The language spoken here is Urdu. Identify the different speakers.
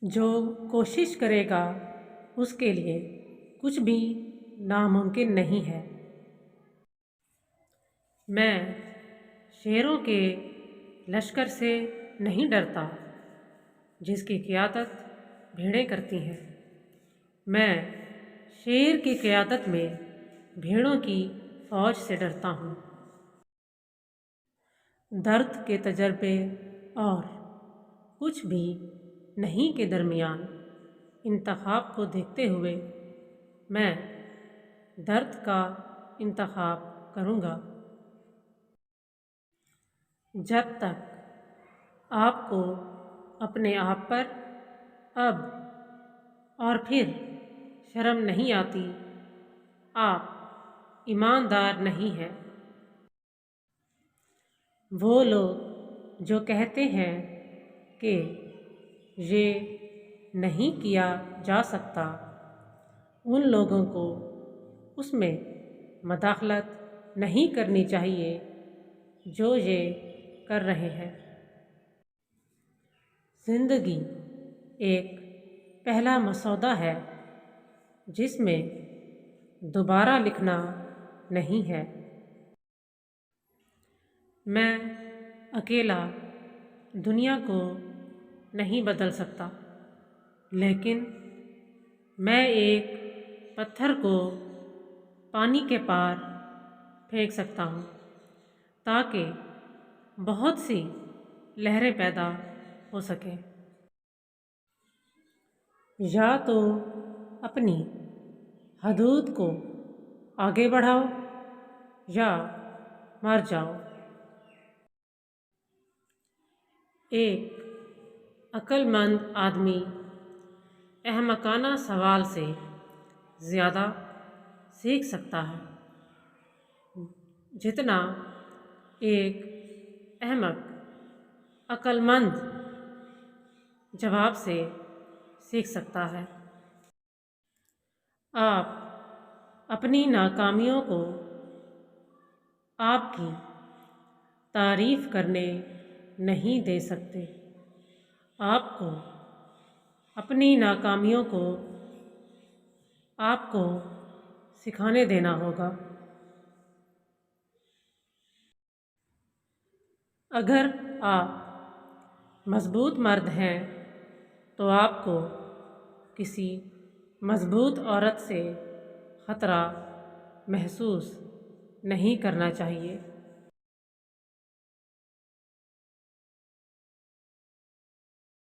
Speaker 1: جو کوشش کرے گا اس کے لیے کچھ بھی ناممکن نہیں ہے۔ میں شیروں کے لشکر سے نہیں ڈرتا جس کی قیادت بھیڑیں کرتی ہیں۔ میں شیر کی قیادت میں بھیڑوں کی فوج سے ڈرتا ہوں۔ درد کے تجربے اور کچھ بھی نہیں کے درمیان انتخاب کو دیکھتے ہوئے میں درد کا انتخاب کروں گا۔ جب تک آپ کو اپنے آپ پر اب اور پھر شرم نہیں آتی، آپ ایماندار نہیں ہیں۔ وہ لوگ جو کہتے ہیں کہ یہ نہیں کیا جا سکتا، ان لوگوں کو اس میں مداخلت نہیں کرنی چاہیے جو یہ کر رہے ہیں۔ زندگی ایک پہلا مسودہ ہے جس میں دوبارہ لکھنا نہیں ہے۔ میں اکیلا دنیا کو نہیں بدل سکتا، لیکن میں ایک پتھر کو پانی کے پار پھینک سکتا ہوں تاکہ بہت سی لہریں پیدا ہو سکیں۔ یا تو اپنی حدود کو آگے بڑھاؤ یا مر جاؤ۔ ایک عقل مند آدمی احمقانہ سوال سے زیادہ سیکھ سکتا ہے جتنا ایک احمق عقل مند جواب سے سیکھ سکتا ہے۔ آپ اپنی ناکامیوں کو آپ کی تعریف کرنے نہیں دے سکتے، آپ کو اپنی ناکامیوں کو آپ کو سکھانے دینا ہوگا۔ اگر آپ مضبوط مرد ہیں تو آپ کو کسی مضبوط عورت سے خطرہ محسوس نہیں کرنا چاہیے۔